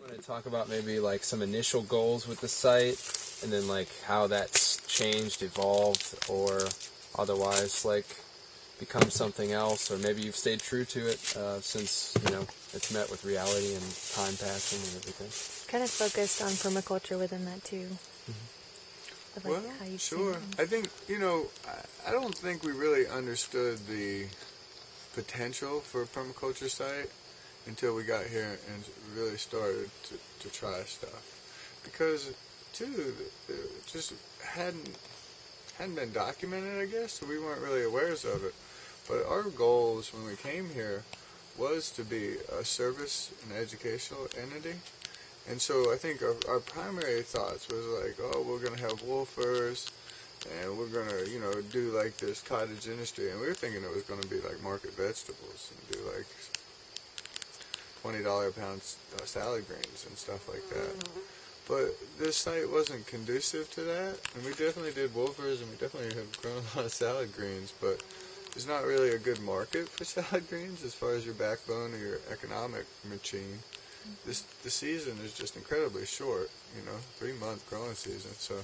Want to talk about maybe like some initial goals with the site, and then like how that's changed, evolved, or otherwise like become something else, or maybe you've stayed true to it since it's met with reality and time passing and everything. Kind of focused on permaculture within that too. Of like how you sure. I think I don't think we really understood the potential for a permaculture site until we got here and really started to try stuff, because too it just hadn't been documented, I guess, so we weren't really aware of it. But our goals when we came here was to be a service and educational entity, and so I think our primary thoughts was like, oh, we're going to have woofers, and we're going to do like this cottage industry, and we were thinking it was going to be like market vegetables and do like $20 a pound salad greens and stuff like that. But this site wasn't conducive to that, and we definitely did woofers, and we definitely have grown a lot of salad greens, but there's not really a good market for salad greens as far as your backbone or your economic machine. The season is just incredibly short, 3-month growing season, so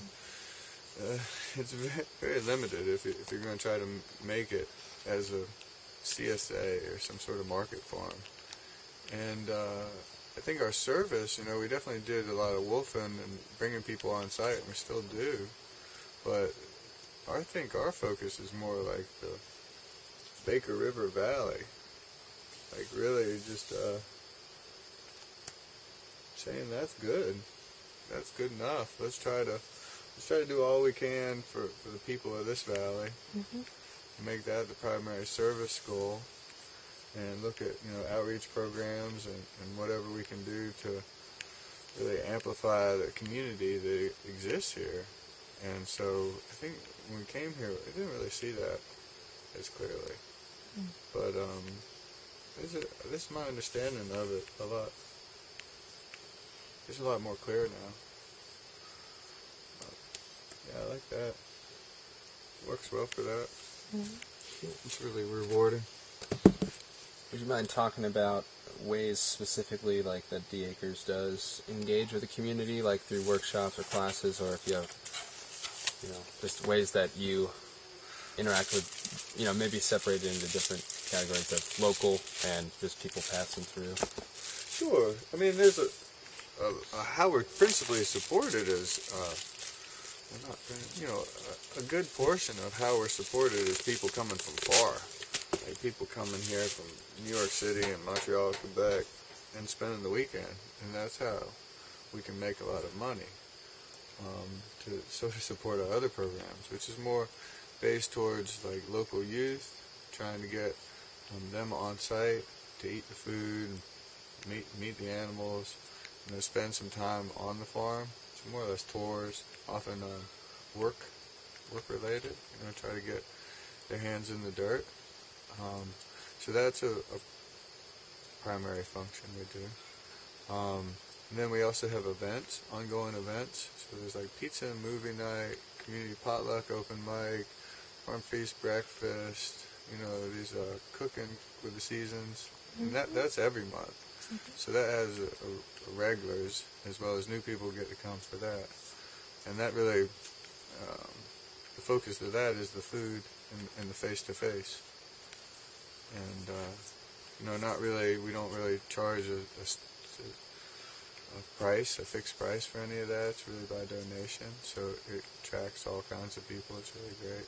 it's very, very limited if you're going to try to make it as a CSA or some sort of market farm. And I think our service, we definitely did a lot of woofing and bringing people on site, and we still do. But I think our focus is more like the Baker River Valley, like really just saying that's good enough. Let's try to do all we can for the people of this valley, and make that the primary service goal. And look at outreach programs and whatever we can do to really amplify the community that exists here. And so I think when we came here, I didn't really see that as clearly. But this is my understanding of it a lot. It's a lot more clear now. But, yeah, I like that. Works well for that. It's really rewarding. Would you mind talking about ways specifically like that DAcres does engage with the community, like through workshops or classes, or if you have, just ways that you interact with, maybe separated into different categories of local and just people passing through? Sure. I mean, there's how we're principally supported is, a good portion of how we're supported is people coming from far. Like people coming here from New York City and Montreal, Quebec, and spending the weekend, and that's how we can make a lot of money to sort of support our other programs, which is more based towards like local youth, trying to get them on site to eat the food, meet the animals, spend some time on the farm. It's more or less tours, often work related. Try to get their hands in the dirt. So that's a primary function we do. And then we also have events, ongoing events. So there's like pizza and movie night, community potluck, open mic, farm feast, breakfast, these cooking with the seasons. And that's every month. So that has a regulars as well as new people get to come for that. And that really, the focus of that is the food and the face-to-face. And, we don't really charge a fixed price for any of that. It's really by donation, so it attracts all kinds of people. It's really great.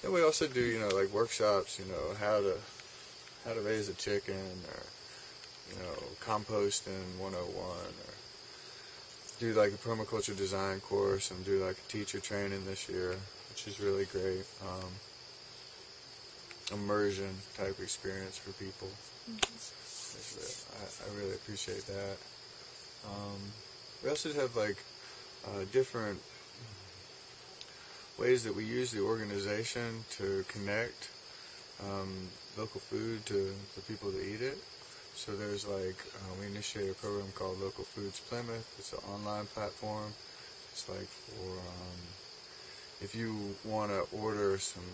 Then we also do, like workshops, how to raise a chicken, or, composting 101, or do like a permaculture design course and do like a teacher training this year, which is really great. Immersion type experience for people. I really appreciate that. We also have like different ways that we use the organization to connect local food to the people that eat it. So there's like, we initiated a program called Local Foods Plymouth. It's an online platform. It's like for, if you want to order some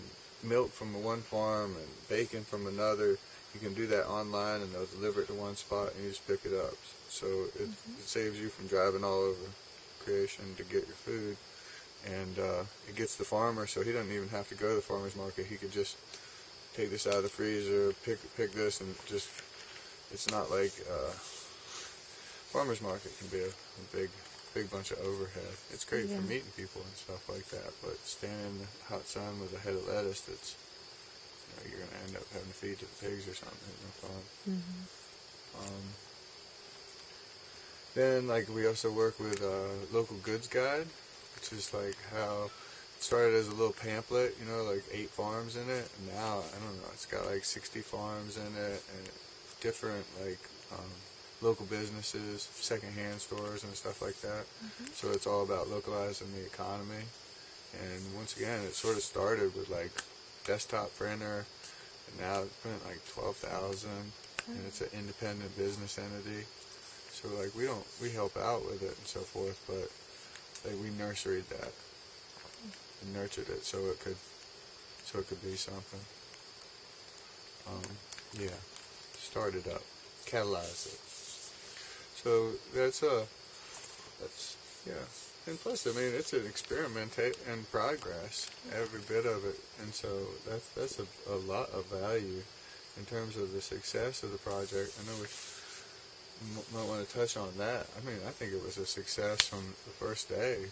milk from one farm and bacon from another, you can do that online, and they'll deliver it to one spot, and you just pick it up. So it saves you from driving all over Creation to get your food, and it gets the farmer, so he doesn't even have to go to the farmer's market. He could just take this out of the freezer, pick this, and just, it's not like farmer's market can be a big bunch of overhead. It's great for meeting people and stuff like that, but standing in the hot sun with a head of lettuce that's, you're going to end up having to feed to the pigs or something. It's no fun. Then, like, we also work with Local Goods Guide, which is like how it started as a little pamphlet, like 8 farms in it, and now, I don't know, it's got like 60 farms in it, and different, like, local businesses, secondhand stores and stuff like that. So it's all about localizing the economy. And once again, it sort of started with like desktop printer, and now it's printing like 12,000, and it's an independent business entity. So like we help out with it and so forth, but like we nurtured that and nurtured it so it could be something. Start it up, catalyze it. So that's and plus, I mean, it's an experiment in progress, every bit of it, and so that's a lot of value in terms of the success of the project. I know we might want to touch on that. I mean, I think it was a success from the first day,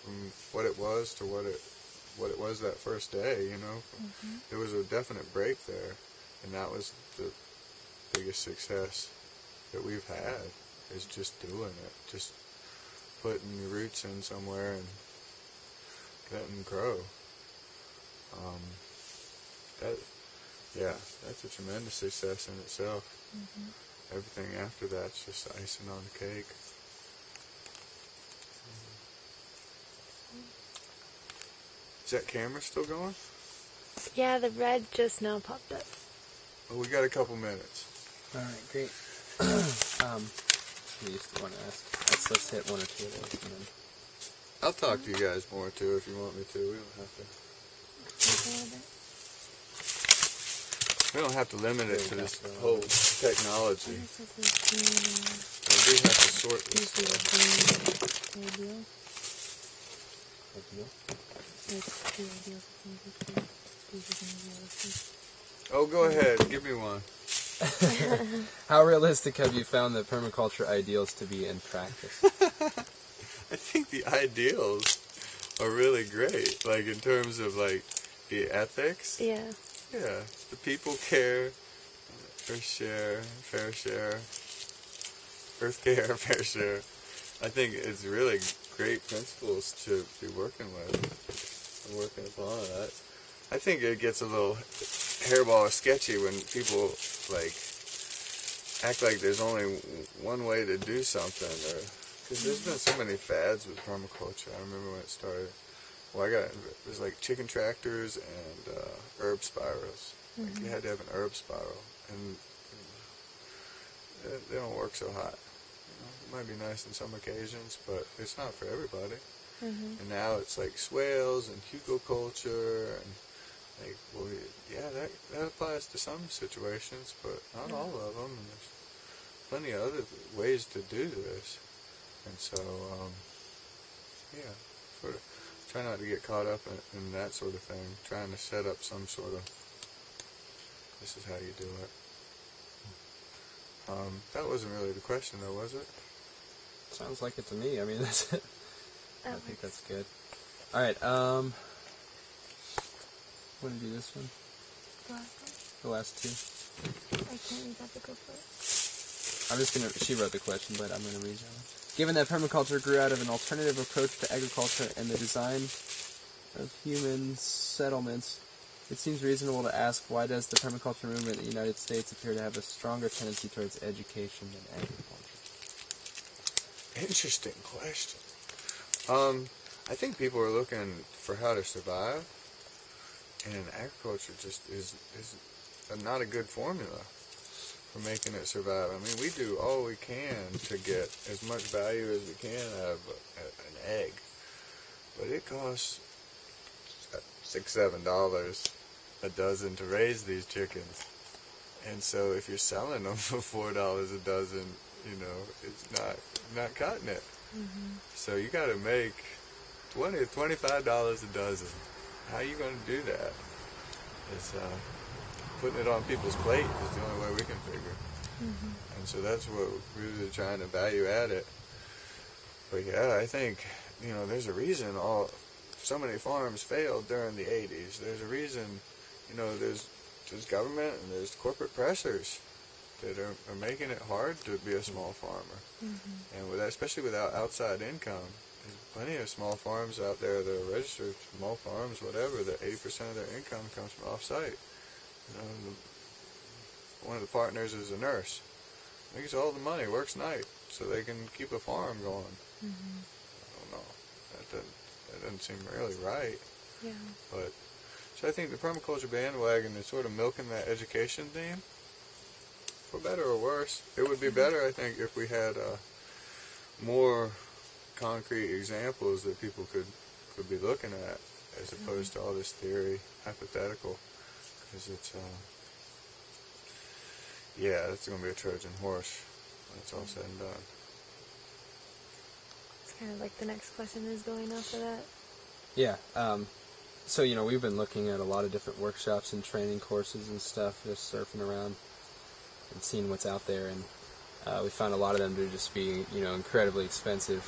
from what it was to what it was that first day. There was a definite break there, and that was the biggest success that we've had, is just doing it, just putting your roots in somewhere and letting them grow. That's a tremendous success in itself. Everything after that's just icing on the cake. Is that camera still going? Yeah, the red just now popped up. Well, we got a couple minutes. All right, great. We used to want to ask. Let's hit one or two of those, and then I'll talk to you guys more too if you want me to. We don't have to limit it to this whole technology. I do have to sort this stuff. Oh, go ahead. Give me one. How realistic have you found the permaculture ideals to be in practice? I think the ideals are really great, like in terms of like the ethics. Yeah. Yeah, the people care, fair share, earth care, fair share. I think it's really great principles to be working with and working upon that. I think it gets a little hairball sketchy when people like act like there's only one way to do something, or because there's been so many fads with permaculture. I remember when it started. Well, there's like chicken tractors and herb spirals. Like you had to have an herb spiral, and they don't work so hot. It might be nice on some occasions, but it's not for everybody. And now it's like swales and hugelculture, and like, well, yeah, that applies to some situations, but not all of them. And there's plenty of other ways to do this, and so sort of try not to get caught up in that sort of thing. Trying to set up some sort of, this is how you do it. That wasn't really the question, though, was it? Sounds like it to me. I mean, that's it. I think that's good. All right. Want to do this one? The last two. I can't read that, but go for it. I'm just gonna. She wrote the question, but I'm gonna read that one. Given that permaculture grew out of an alternative approach to agriculture and the design of human settlements, it seems reasonable to ask, why does the permaculture movement in the United States appear to have a stronger tendency towards education than agriculture? Interesting question. I think people are looking for how to survive, and agriculture just is not a good formula for making it survive. I mean, we do all we can to get as much value as we can out of an egg, but it costs $6-7 a dozen to raise these chickens, And so if you're selling them for $4 a dozen, you know, it's not cutting it. So you got to make $20 to $25 a dozen. How are you going to do that? It's putting it on people's plate is the only way we can figure. And so that's what we're really trying to value add it. But yeah, I think, you know, there's a reason so many farms failed during the 80s. There's a reason, you know, there's government and there's corporate pressures that are making it hard to be a small farmer. And with that, especially without outside income, there's plenty of small farms out there that are registered, small farms, whatever, that 80% of their income comes from off-site. You know, one of the partners is a nurse. Makes all the money, works night, so they can keep a farm going. I don't know. That doesn't seem really right. Yeah. But so I think the permaculture bandwagon is sort of milking that education theme. For better or worse, it would be better, I think, if we had more concrete examples that people could be looking at, as opposed to all this theory, hypothetical, because it's it's going to be a Trojan horse when it's all said and done. It's kind of like the next question is going off of that. Yeah. So, you know, we've been looking at a lot of different workshops and training courses and stuff, just surfing around and seeing what's out there, and we found a lot of them to just be, you know, incredibly expensive.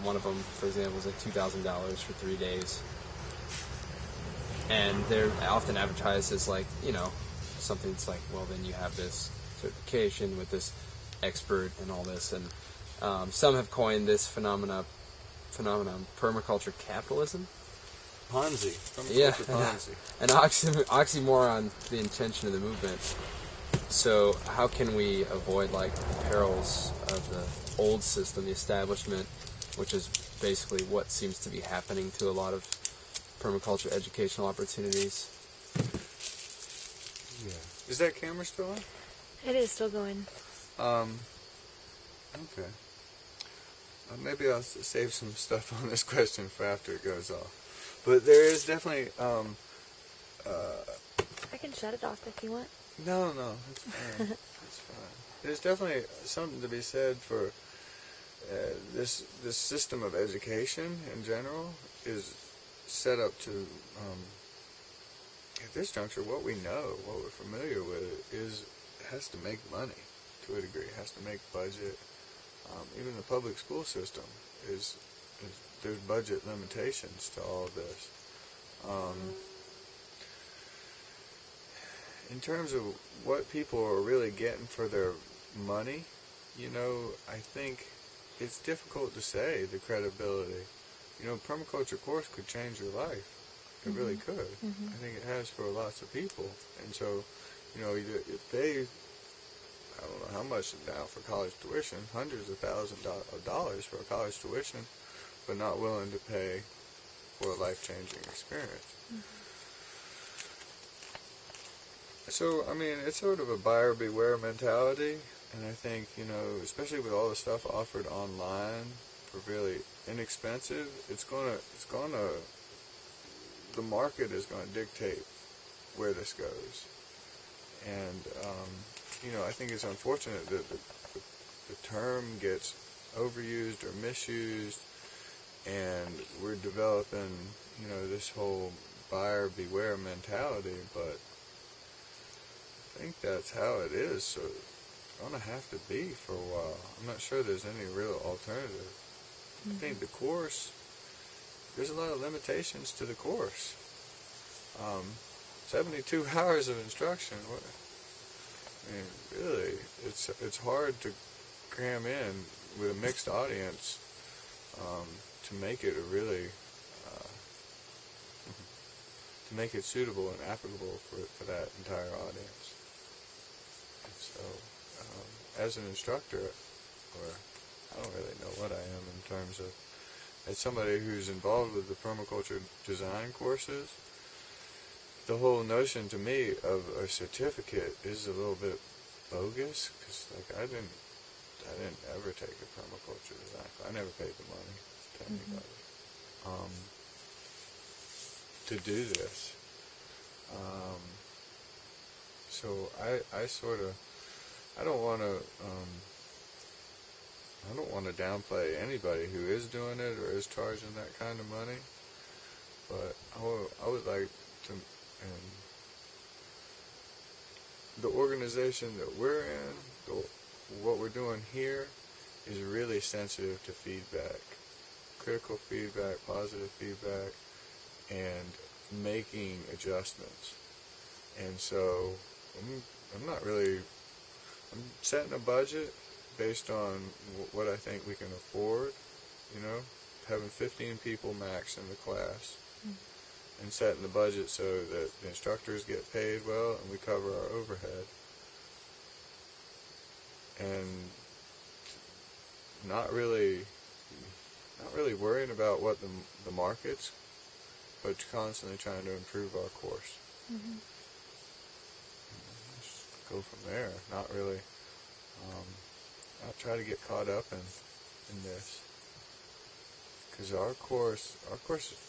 One of them, for example, is like $2,000 for 3 days, and they're often advertised as like, you know, something that's like, well, then you have this certification with this expert and all this, and some have coined this phenomenon permaculture capitalism. Ponzi. Yeah, Ponzi. an oxymoron, the intention of the movement. So how can we avoid like the perils of the old system, the establishment, which is basically what seems to be happening to a lot of permaculture educational opportunities? Yeah. Is that camera still on? It is still going. Okay. Maybe I'll save some stuff on this question for after it goes off. But there is definitely... I can shut it off if you want. No, it's fine. It's fine. There's definitely something to be said for this system of education in general is set up to, at this juncture, what we know, what we're familiar with, has to make money to a degree, has to make budget. Even the public school system there's budget limitations to all of this. In terms of what people are really getting for their money, you know, I think it's difficult to say the credibility. You know, permaculture course could change your life. It really could. I think it has for lots of people. And so, you know, if they, I don't know how much now for college tuition, hundreds of thousands of dollars for a college tuition, but not willing to pay for a life-changing experience. So, I mean, it's sort of a buyer beware mentality, and I think, you know, especially with all the stuff offered online for really inexpensive, the market is going to dictate where this goes. And, you know, I think it's unfortunate that the term gets overused or misused, and we're developing, you know, this whole buyer beware mentality, but I think that's how it is, so it's going to have to be for a while. I'm not sure there's any real alternative. I think the course, there's a lot of limitations to the course. 72 hours of instruction, I mean, really, it's hard to cram in with a mixed audience to make it a really, to make it suitable and applicable for that entire audience. So, as an instructor, or I don't really know what I am in terms of, as somebody who's involved with the permaculture design courses, the whole notion to me of a certificate is a little bit bogus, because like I didn't ever take a permaculture design class. I never paid the money to anybody to do this. So I don't want to downplay anybody who is doing it or is charging that kind of money, but I would like to, and the organization that we're in, what we're doing here, is really sensitive to feedback, critical feedback, positive feedback, and making adjustments. And so I'm setting a budget based on what I think we can afford, having 15 people max in the class, and setting the budget so that the instructors get paid well and we cover our overhead. And not really worrying about what the market's, but constantly trying to improve our course. Mm-hmm. Just go from there. Not really, not try to get caught up in this, because our course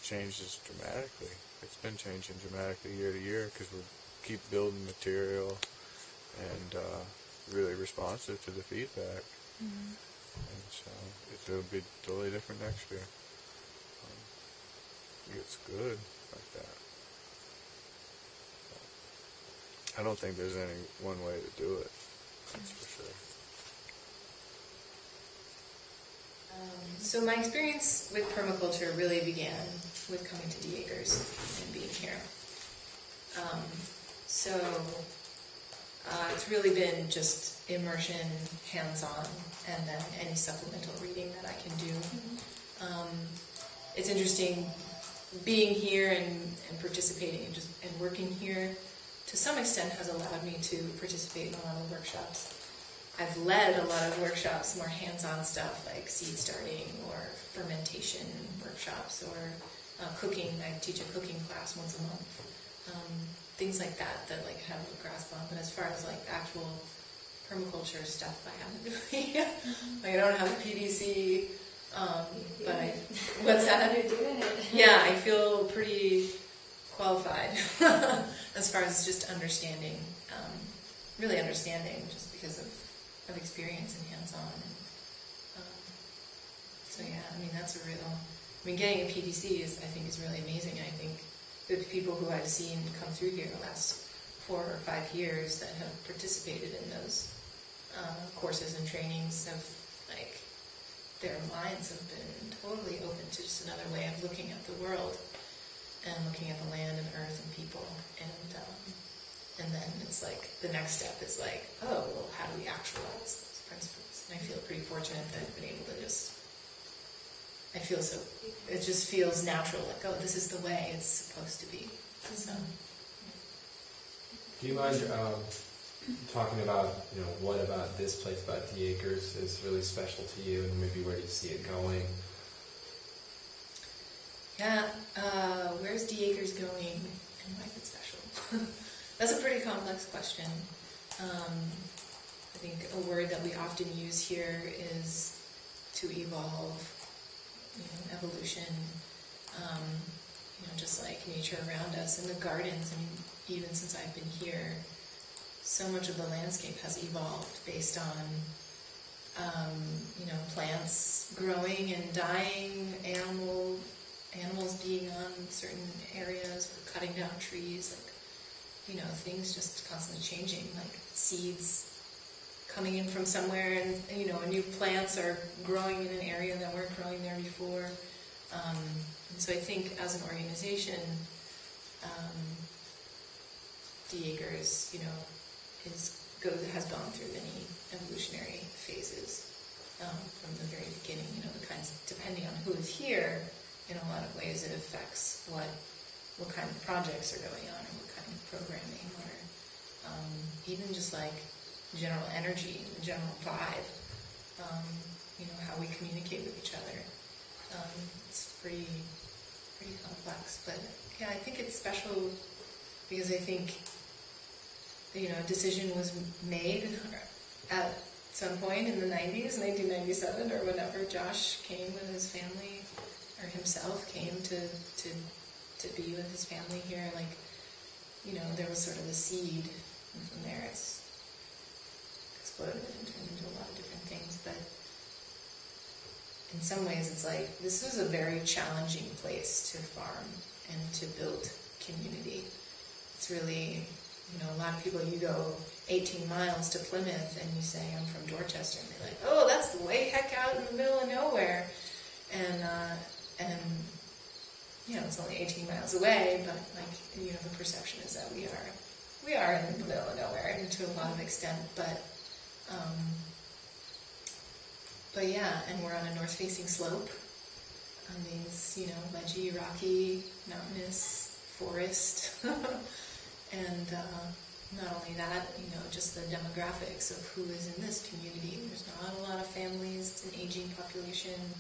changes dramatically. It's been changing dramatically year to year because we keep building material and really responsive to the feedback. Mm-hmm. And so it'll be totally different next year. It's good like that. I don't think there's any one way to do it. That's for sure. So my experience with permaculture really began with coming to DAcres and being here. It's really been just immersion, hands-on, and then any supplemental reading that I can do. It's interesting being here and participating and working here. To some extent, has allowed me to participate in a lot of workshops. I've led a lot of workshops, more hands-on stuff like seed starting or fermentation workshops or cooking. I teach a cooking class once a month. Things like that like have a grasp on. But as far as like actual permaculture stuff, I haven't really. I don't have a PDC, but what's that? You're doing it. Yeah, I feel pretty qualified as far as just understanding, really understanding, just because of experience and hands-on. And, so yeah, I mean that's getting a PDC I think is really amazing. I think the people who I've seen come through here the last 4 or 5 years that have participated in those courses and trainings have their minds have been totally open to just another way of looking at the world and looking at the land and earth and people, and then it's like the next step is like, oh well, how do we actualize those principles? And I feel pretty fortunate that I've been able to it just feels natural, like, oh, this is the way it's supposed to be. So do you mind talking about, what about this place, about DAcres, is really special to you, and maybe where do you see it going? Yeah, where's DAcres going and why is it special? That's a pretty complex question. I think a word that we often use here is to evolve, evolution, just like nature around us in the gardens. I mean, even since I've been here, so much of the landscape has evolved based on plants growing and dying, animals being on certain areas, or cutting down trees, things just constantly changing, like seeds coming in from somewhere, and new plants are growing in an area that weren't growing there before. And so I think as an organization, DAcres, has gone through many evolutionary phases from the very beginning. The kinds, depending on who is here, in a lot of ways it affects what kind of projects are going on, or what kind of programming, or even just like general energy, general vibe, how we communicate with each other. It's pretty complex, but yeah, I think it's special because I think a decision was made at some point in the 90s, 1997 or whenever Josh came with his family, or himself came to be with his family here. There was sort of a seed And from there it's exploded and turned into a lot of different things. But in some ways it's like, this is a very challenging place to farm and to build community. It's really, a lot of people, you go 18 miles to Plymouth and you say, I'm from Dorchester, and they're like, oh, that's the way heck out in the middle of nowhere. And it's only 18 miles away, but the perception is that we are in the middle of nowhere, and to a lot of extent, but yeah, and we're on a north-facing slope on these, ledgy, rocky, mountainous forest, and not only that, just the demographics of who is in this community. There's not a lot of families, it's an aging population,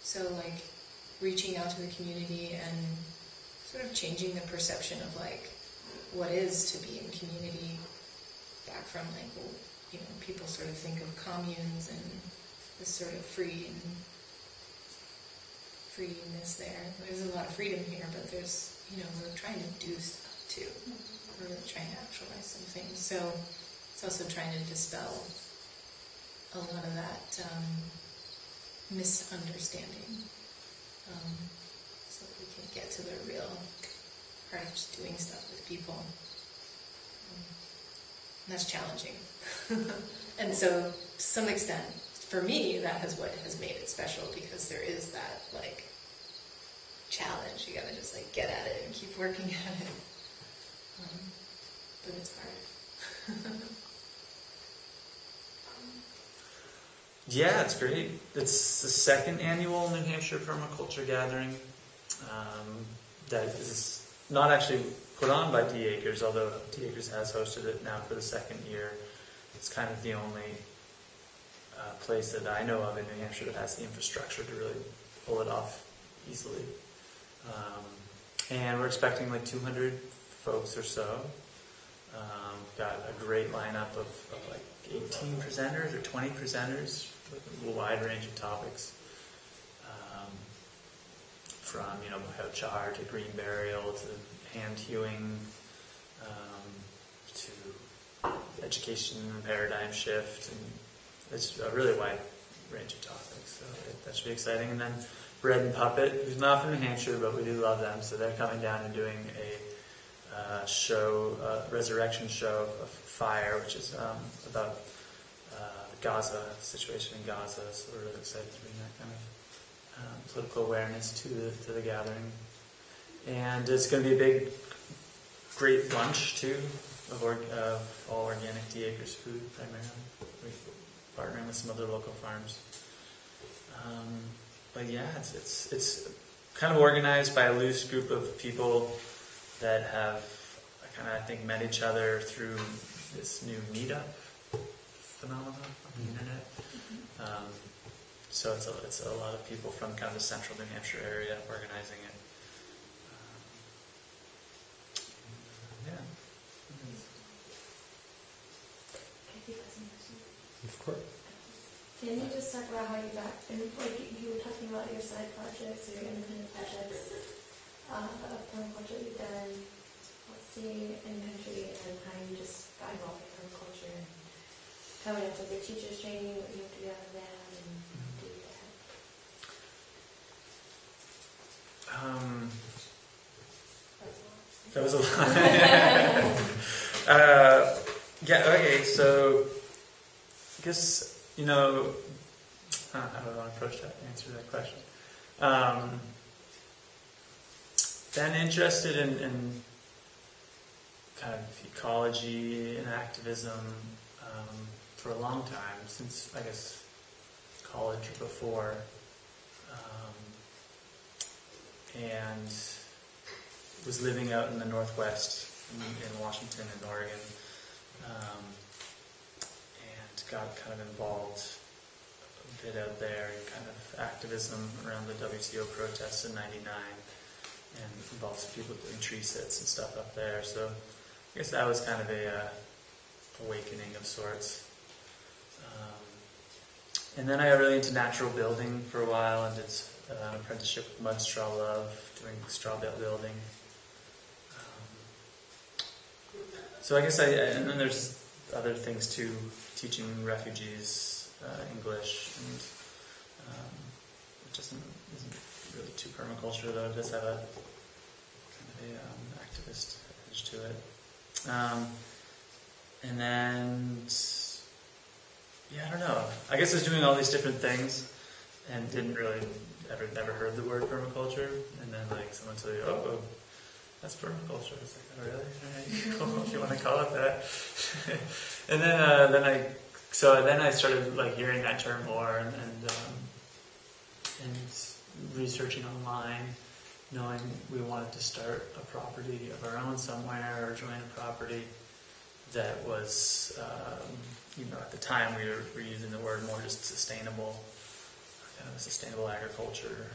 so reaching out to the community and sort of changing the perception of what is to be in community, back from people sort of think of communes and this sort of freeness there. There's a lot of freedom here, but there's, we're trying to do stuff too. We're really trying to actualize some things. So it's also trying to dispel a lot of that misunderstanding, so that we can get to the real heart of just doing stuff with people. And that's challenging. And so, to some extent, for me, that is what has made it special, because there is that, challenge. You gotta just, get at it and keep working at it. But it's hard. Yeah, it's great. It's the second annual New Hampshire Permaculture Gathering that is not actually put on by DAcres, although DAcres has hosted it now for the second year. It's kind of the only place that I know of in New Hampshire that has the infrastructure to really pull it off easily. And we're expecting 200 folks or so. Got a great lineup of 18 presenters or 20 presenters with a wide range of topics, from biochar to green burial to hand hewing, to education and paradigm shift, and it's a really wide range of topics. So that should be exciting. And then Bread and Puppet, who's not from New Hampshire, but we do love them, so they're coming down and doing a show, resurrection show of fire, which is about the Gaza situation in Gaza. So we're really excited to bring that kind of political awareness to the gathering. And it's going to be a big, great lunch too of all organic DAcres food primarily. We're partnering with some other local farms. But yeah, it's kind of organized by a loose group of people that have I think met each other through this new Meetup phenomenon on the internet. So it's a lot of people from kind of the central New Hampshire area organizing it. Yeah. Of course. Can you just talk about how you got, and you were talking about your side projects, your independent projects, of permaculture you've done, seeing in country, and how you just got involved in permaculture, and coming up with your teacher's training, what you have to do out of that, and do that. That was a lot. Yeah, okay, so I guess, I don't know how do I want to answer that question. Been interested in kind of ecology and activism for a long time, since, I guess, college or before. And was living out in the Northwest in Washington and Oregon, and got kind of involved a bit out there in kind of activism around the WTO protests in '99, and involved some people doing tree sits and stuff up there. So I guess that was kind of a awakening of sorts. And then I got really into natural building for a while and did an apprenticeship with Mud Straw Love, doing straw bale building. So I guess and then there's other things too, teaching refugees English, and it isn't really too permaculture though. It does have a kind of a activist edge to it. And then, yeah, I don't know. I guess I was doing all these different things and didn't really never heard the word permaculture. And then like someone told you, oh, that's permaculture. I was like, oh really? All right, cool, if you want to call it that. And then I started like hearing that term more and researching online, knowing we wanted to start a property of our own somewhere or join a property that was, at the time we were using the word more just sustainable, kind of sustainable agriculture.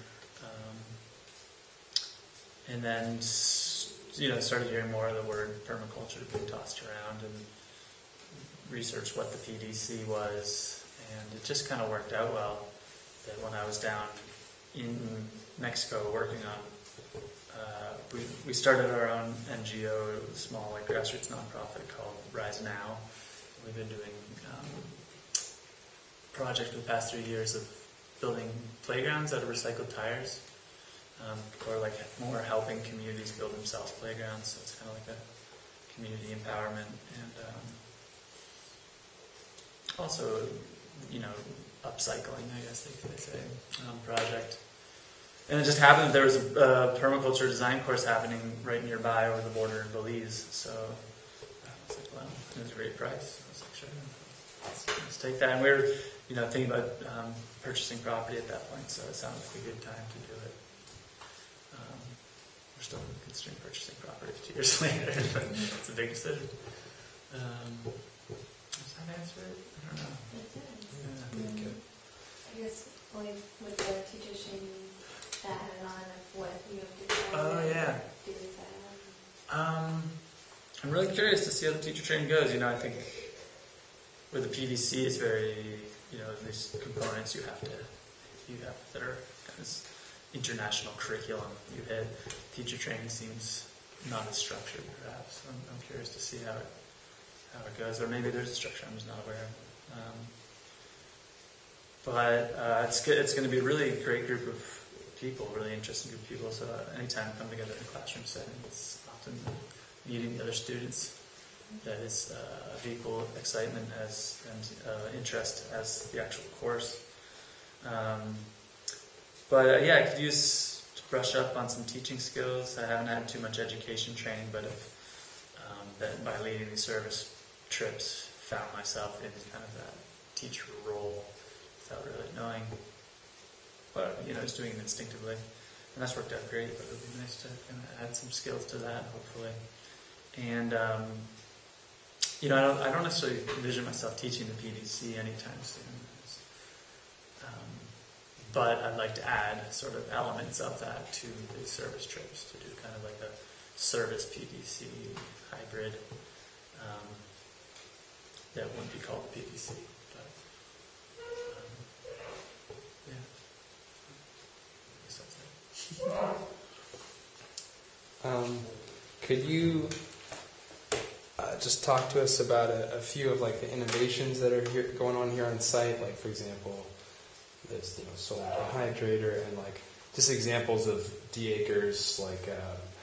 And then, started hearing more of the word permaculture being tossed around and researched what the PDC was. And it just kind of worked out well that when I was down in Mexico working on we started our own NGO, a small like grassroots nonprofit called Rise Now. We've been doing projects for the past 3 years of building playgrounds out of recycled tires, or like more helping communities build themselves playgrounds. So it's kind of like a community empowerment and also, upcycling, I guess they could say, project. And it just happened that there was a permaculture design course happening right nearby over the border in Belize. So I was like, well, it was a great price. I was like, sure, let's take that. And we were, thinking about purchasing property at that point, so it sounded like a good time to do it. We're still considering purchasing property 2 years later, but it's a big decision. Does that answer it? I don't know. Yeah. I guess like with the teacher training that added on of what you have to do. Oh yeah. Do with that. I'm really curious to see how the teacher training goes. I think with the PDC it's very, these components you have that are kind of international curriculum you hit. Teacher training seems not as structured perhaps. I'm curious to see how it goes, or maybe there's a structure I'm just not aware of. But it's going to be a really great group of people, really interesting group of people. So anytime we come together in a classroom setting, it's often meeting the other students that is of equal excitement and interest as the actual course. But I could use to brush up on some teaching skills. I haven't had too much education training, but then by leading these service trips, found myself in kind of that teacher role without really knowing. But just doing it instinctively, and that's worked out great. But it would be nice to kind of add some skills to that, hopefully. And I don't necessarily envision myself teaching the PDC anytime soon. But I'd like to add sort of elements of that to the service trips to do kind of like a service PDC hybrid that wouldn't be called the PDC. But, yeah. I guess that's it. Could you just talk to us about a few of like the innovations that are going on here on site? Like, for example, there's solar hydrator and like just examples of DAcres, like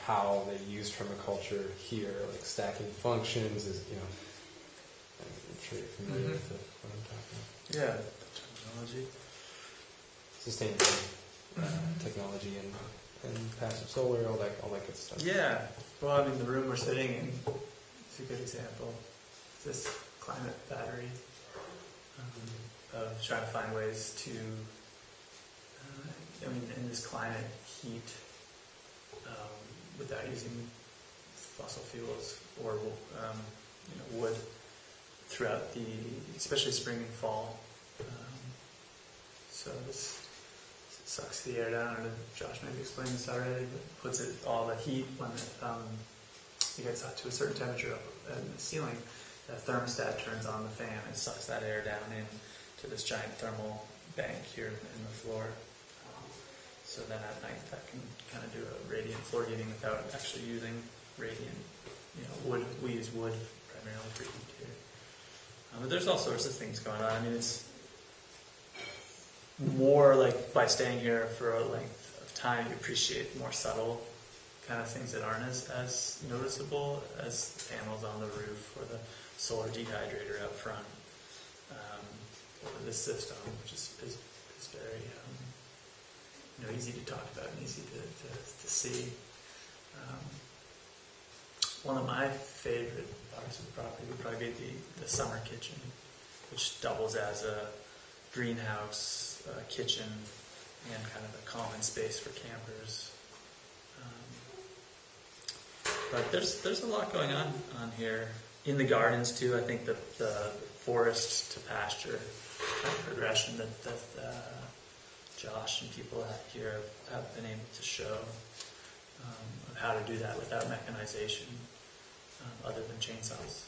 how they use permaculture here, like stacking functions. I'm sure you're familiar with what I'm talking about. Yeah, technology. Sustainable technology and passive solar, all that good stuff. Yeah. Well, the room we're sitting in is a good example. It's this climate battery of trying to find ways to, in this climate heat, without using fossil fuels or wood throughout especially spring and fall. So this sucks the air down. I don't know if Josh maybe explained this already, but puts all the heat when it gets up to a certain temperature up in the ceiling. The thermostat turns on the fan and sucks that air down into this giant thermal bank here in the floor. So then at night that can kind of do a radiant floor heating without actually using radiant, wood. We use wood primarily for heat here. But there's all sorts of things going on. I mean, it's more like by staying here for a length of time, you appreciate more subtle kind of things that aren't as noticeable as the panels on the roof or the solar dehydrator out front, or this system, which is very easy to talk about and easy to see. One of my favorite parts of the property would probably be the summer kitchen, which doubles as a greenhouse, kitchen, and kind of a common space for campers. But there's a lot going on here. In the gardens too, I think the forest to pasture kind of progression that Josh and people here have been able to show of how to do that without mechanization, other than chainsaws,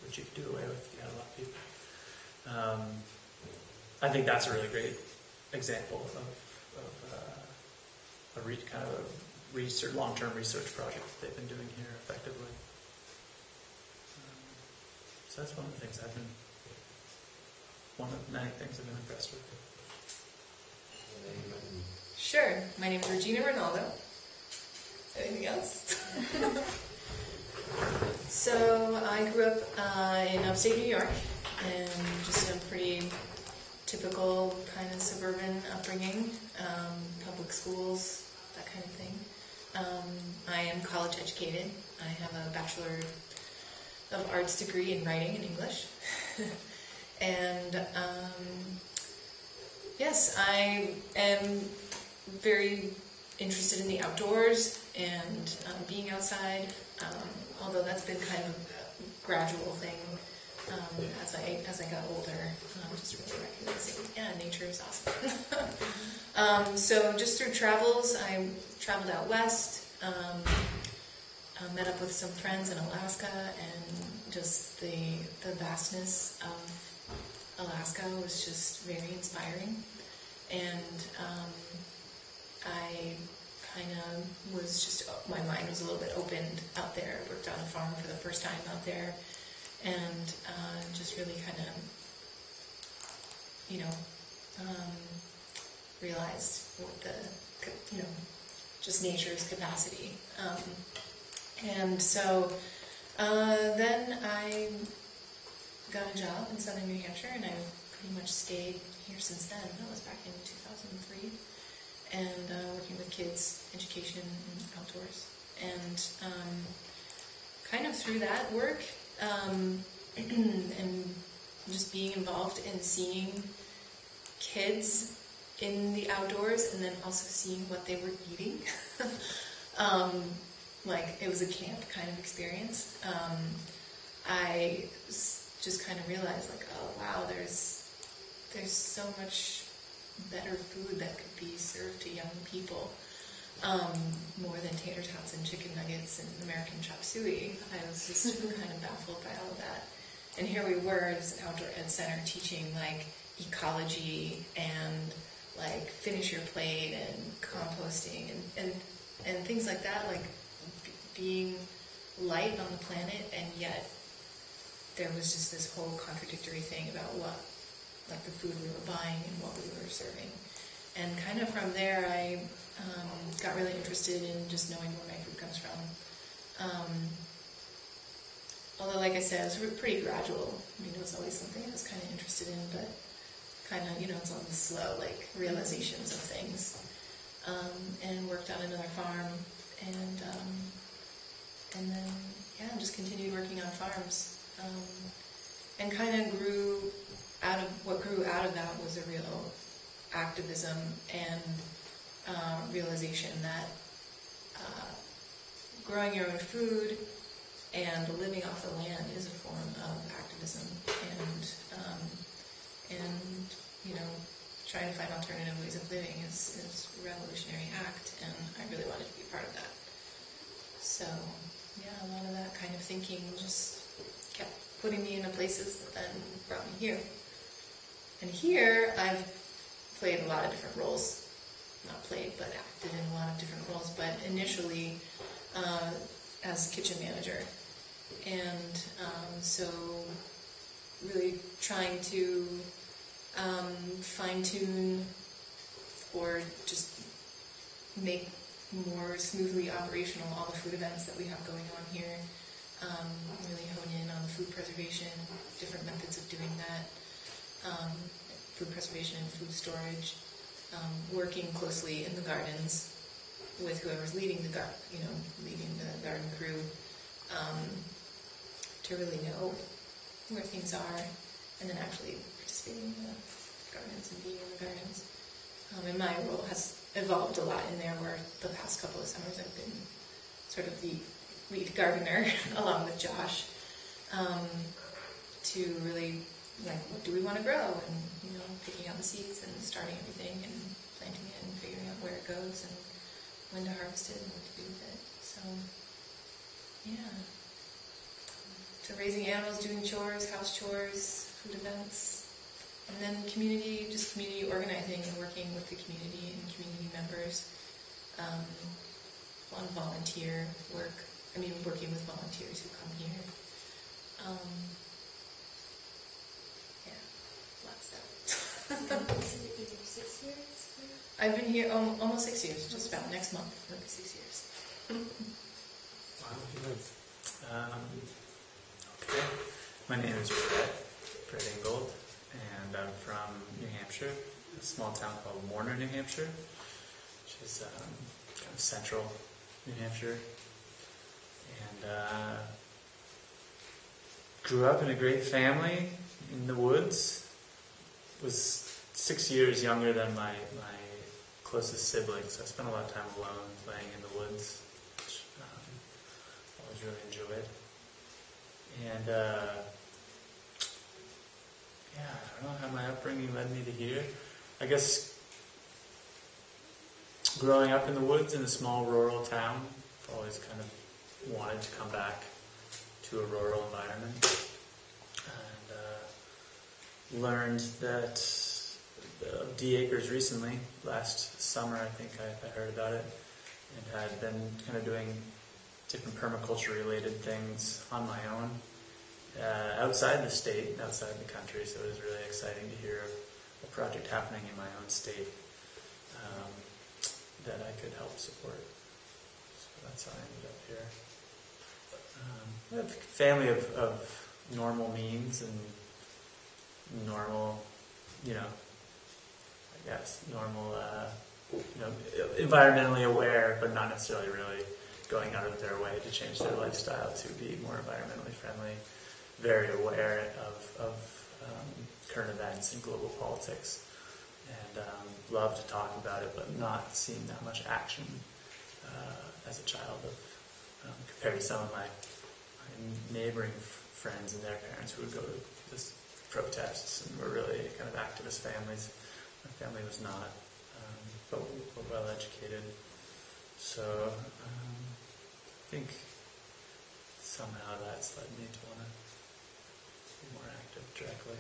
which you could do away with if you had a lot of people. I think that's a really great example of kind of a long-term research project that they've been doing here effectively. So that's one of the things one of many things I've been impressed with. Sure. My name is Regina Rinaldo. Anything else? So I grew up in upstate New York, and just a pretty typical kind of suburban upbringing, public schools, that kind of thing. I am college educated. I have a Bachelor of Arts degree in writing and English. And yes, I am very interested in the outdoors and being outside, although that's been kind of a gradual thing as I got older, just really recognizing, nature is awesome. So just through travels, I traveled out west, met up with some friends in Alaska, and just the vastness of Alaska was just very inspiring. And I kind of was just, my mind was a little bit opened out there. I worked on a farm for the first time out there, and just really kind of, realized what just nature's capacity. And so then I got a job in southern New Hampshire, and I've pretty much stayed here since then. That was back in 2003. And working with kids, education, and outdoors. And kind of through that work, and just being involved in seeing kids in the outdoors, and then also seeing what they were eating. Like, it was a camp kind of experience. I just kind of realized, like, oh wow, there's so much better food that could be served to young people, more than tater tots and chicken nuggets and American chop suey. I was just kind of baffled by all of that. And here we were as an outdoor ed center teaching like ecology and like finish your plate and composting and things like that, like being light on the planet, and yet there was just this whole contradictory thing about what, like the food we were buying and what we were serving. And kind of from there, I got really interested in just knowing where my food comes from. Although, like I said, it was pretty gradual. I mean, it was always something I was kind of interested in, but kind of, it's on the slow, like, realizations of things. And worked on another farm, and then, just continued working on farms. And kind of grew out of that was a real activism and realization that growing your own food and living off the land is a form of activism, and trying to find alternative ways of living is a revolutionary act, and I really wanted to be a part of that. So a lot of that kind of thinking just kept putting me into places that then brought me here. And here, I've played a lot of different roles. Not played, but acted in a lot of different roles. But initially, as kitchen manager. And so really trying to fine-tune or just make more smoothly operational all the food events that we have going on here. Really hone in on food preservation, different methods of doing that, food preservation and food storage, working closely in the gardens with whoever's leading the leading the garden crew, to really know where things are, and then actually participating in the gardens and being in the gardens. And my role has evolved a lot in there, where the past couple of summers I've been sort of the lead gardener along with Josh, to really, like, what do we want to grow, and picking out the seeds and starting everything and planting it and figuring out where it goes and when to harvest it and what to do with it. So yeah, to raising animals, doing chores, house chores, food events, and then community organizing and working with the community and community members, on volunteer work. Working with volunteers who come here. Yeah, lots of that. So you've been here 6 years? I've been here almost 6 years, just about next month. It'll be 6 years. Wow, good. Okay, my name is Bret Ingold, and I'm from New Hampshire, a small town called Warner, New Hampshire, which is kind of central New Hampshire. And grew up in a great family in the woods. Was 6 years younger than my closest siblings, so I spent a lot of time alone playing in the woods, which I always really enjoyed. And I don't know how my upbringing led me to here. I guess growing up in the woods in a small rural town, I've always kind of wanted to come back to a rural environment, and learned that DAcres recently, last summer I think I heard about it, and had been kind of doing different permaculture related things on my own, outside the state, outside the country, so it was really exciting to hear of a project happening in my own state that I could help support. So that's how I ended up here. I have a family of normal means and normal, environmentally aware, but not necessarily really going out of their way to change their lifestyle to be more environmentally friendly, very aware of current events and global politics, and love to talk about it, but not seeing that much action as a child compared to some of my neighboring friends and their parents who would go to this protests and were really kind of activist families. My family was not, but well educated. So I think somehow that's led me to want to be more active directly.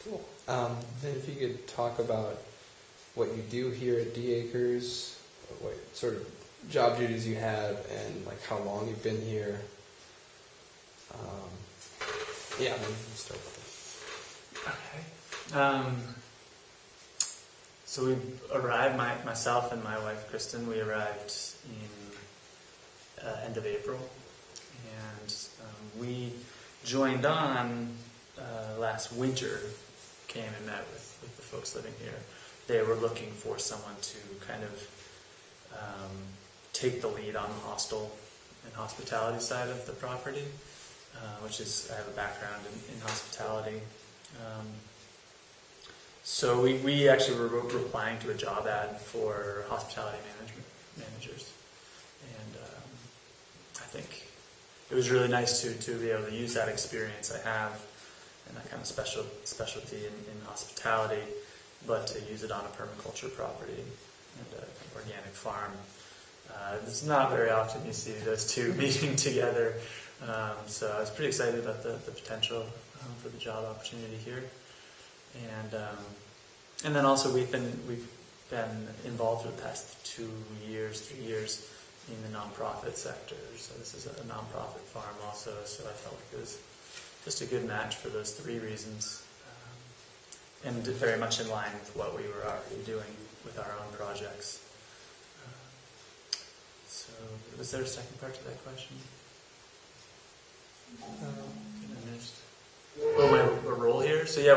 Cool. Then if you could talk about what you do here at DAcres, what sort of job duties you have, and like how long you've been here. Maybe we'll start with that. Okay. So we arrived, myself and my wife Kristen, we arrived in end of April, and we joined on last winter, came and met with the folks living here. They were looking for someone to kind of take the lead on the hostel and hospitality side of the property, which is, I have a background in hospitality. So we actually were replying to a job ad for hospitality managers. And I think it was really nice to be able to use that experience I have and that kind of specialty in hospitality, but to use it on a permaculture property and an organic farm. It's not very often you see those two meeting together. So I was pretty excited about the potential for the job opportunity here. And then also we've been involved for the past 3 years in the nonprofit sector. So this is a nonprofit farm also, so I felt like it was just a good match for those three reasons, and very much in line with what we were already doing with our own projects. So was there a second part to that question? I missed. Oh, my role here? So yeah,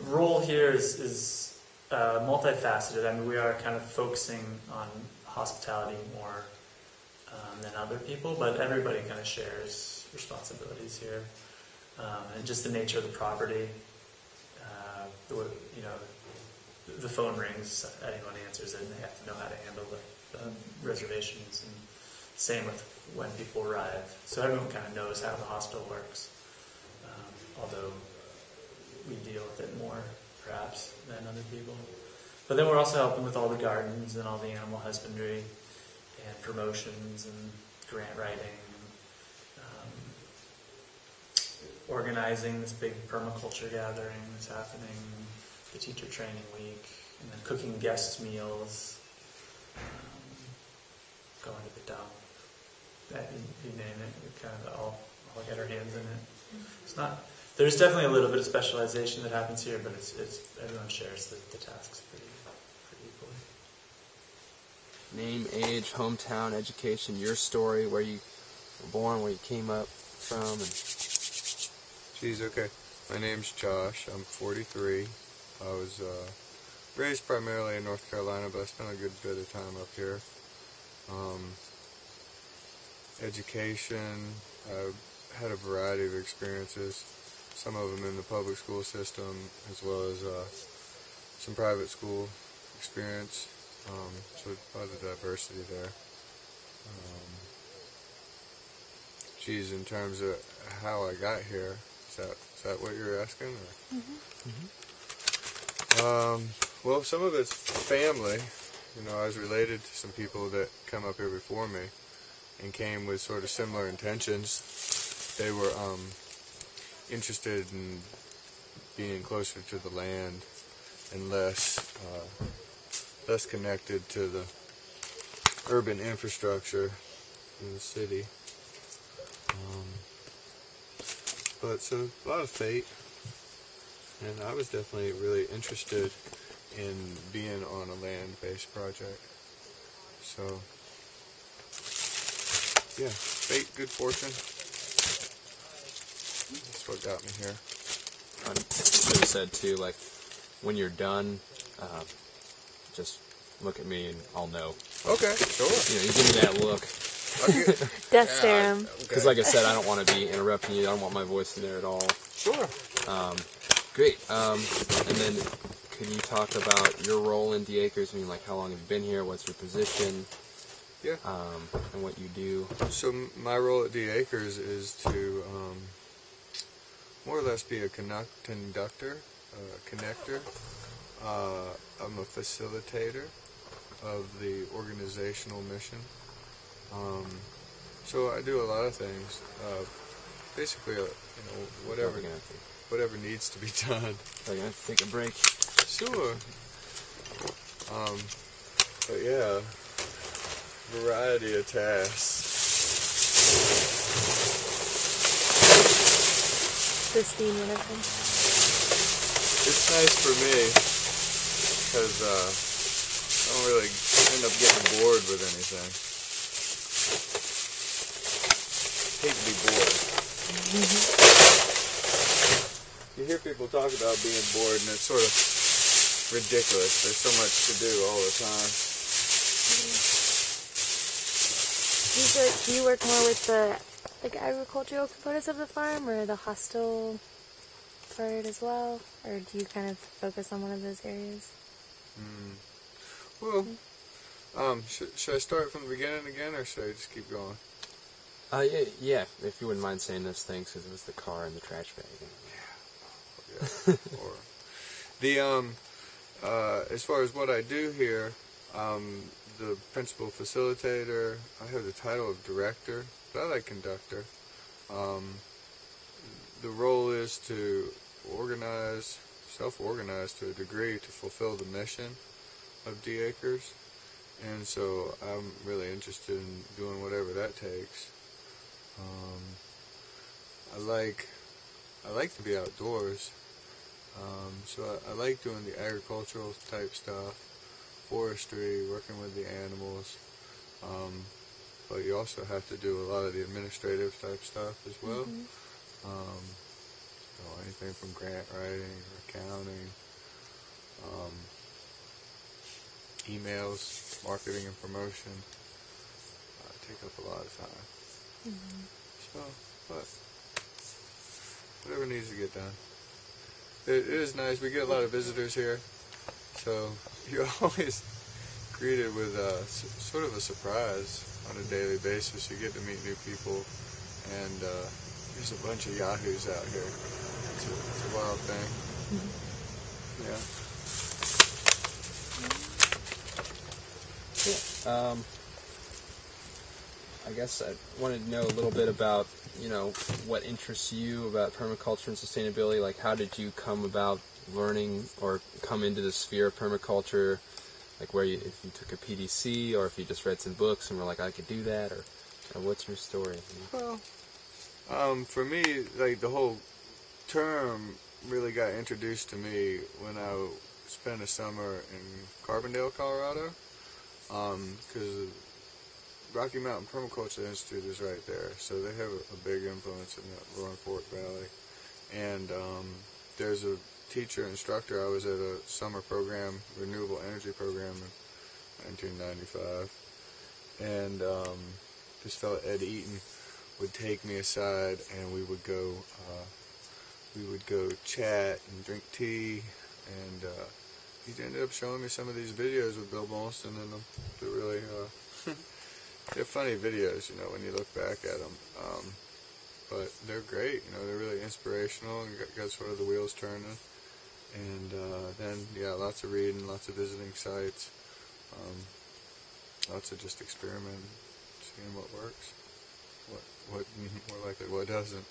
role here is multifaceted. I mean, we are kind of focusing on hospitality more than other people, but everybody kind of shares responsibilities here. And just the nature of the property, the phone rings, anyone answers it, and they have to know how to handle the reservations, and same with when people arrive. So everyone kind of knows how the hostel works, although we deal with it more, perhaps, than other people. But then we're also helping with all the gardens and all the animal husbandry and promotions and grant writing, organizing this big permaculture gathering that's happening, the teacher training week, and then cooking guests' meals, going to the dump. You name it, we kind of all get our hands in it. It's not. There's definitely a little bit of specialization that happens here, but it's everyone shares the tasks pretty equally. Name, age, hometown, education, your story, where you were born, where you came up from, and... Geez, okay. My name's Josh. I'm 43. I was raised primarily in North Carolina, but I spent a good bit of time up here. Education, I had a variety of experiences, some of them in the public school system, as well as some private school experience, so a lot of diversity there. Geez, in terms of how I got here, is that what you're asking? Or? Well, some of it's family. You know, I was related to some people that come up here before me and came with sort of similar intentions. They were interested in being closer to the land and less connected to the urban infrastructure in the city. But so a lot of fate, and I was definitely really interested in being on a land-based project. So, yeah, fate, good fortune. That's what got me here. I should have said too, like, when you're done, just look at me and I'll know. Okay, sure. You know, you give me that look. Death stare him. Because like I said, I don't want to be interrupting you. I don't want my voice in there at all. Sure. Great. And then could you talk about your role in DAcres? I mean, like, how long have you been here? What's your position? Yeah. And what you do? So my role at DAcres is to more or less be a conductor, connector. I'm a facilitator of the organizational mission. So I do a lot of things. Basically, whatever needs to be done. Are you gonna take a break? Sure. But yeah, variety of tasks. Christine, one of them. It's nice for me because I don't really end up getting bored with anything. Hate to be bored. You hear people talk about being bored, and it's sort of ridiculous. There's so much to do all the time. Do you work more with the agricultural components of the farm, or the hostel part as well, or do you kind of focus on one of those areas? Well, should I start from the beginning again, or should I just keep going? Yeah. If you wouldn't mind saying those things, because it was the car and the trash bag. Yeah. Or the as far as what I do here, the principal facilitator. I have the title of director, but I like conductor. The role is to self-organize to a degree to fulfill the mission of DAcres, And so I'm really interested in doing whatever that takes. I like to be outdoors. So I like doing the agricultural type stuff, forestry, working with the animals. But you also have to do a lot of the administrative type stuff as well. So anything from grant writing or accounting, emails, marketing and promotion take up a lot of time. So, but whatever needs to get done. It is nice. We get a lot of visitors here, so you're always greeted with sort of a surprise on a daily basis. You get to meet new people, and there's a bunch of yahoos out here. It's a wild thing. Yeah. I guess I wanted to know a little bit about, what interests you about permaculture and sustainability. Like, how did you come about learning or come into the sphere of permaculture? Like, if you took a PDC or if you just read some books and were like, I could do that, or what's your story? Well, for me, like, the whole term really got introduced to me when I spent a summer in Carbondale, Colorado, because Rocky Mountain Permaculture Institute is right there, so they have a big influence in the Roaring Fork Valley. And there's a teacher, instructor. I was at a summer program, renewable energy program in 1995, and this fellow Ed Eaton would take me aside, and we would go chat and drink tea, and he ended up showing me some of these videos with Bill Bolston in them. They're really they're funny videos, when you look back at them. But they're great, they're really inspirational and got sort of the wheels turning. And then, lots of reading, lots of visiting sites, lots of just experimenting, seeing what works, what more likely what doesn't.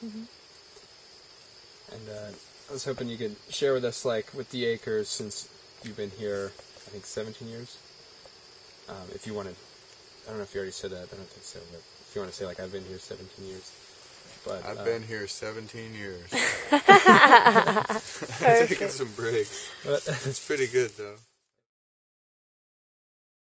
And I was hoping you could share with us, like, with DAcres, since you've been here, I think, 17 years. If you wanted, I don't know if you already said that, I don't think so, but if you want to say, like, I've been here 17 years. But I've been here 17 years. Perfect. Taking some breaks. It's pretty good, though.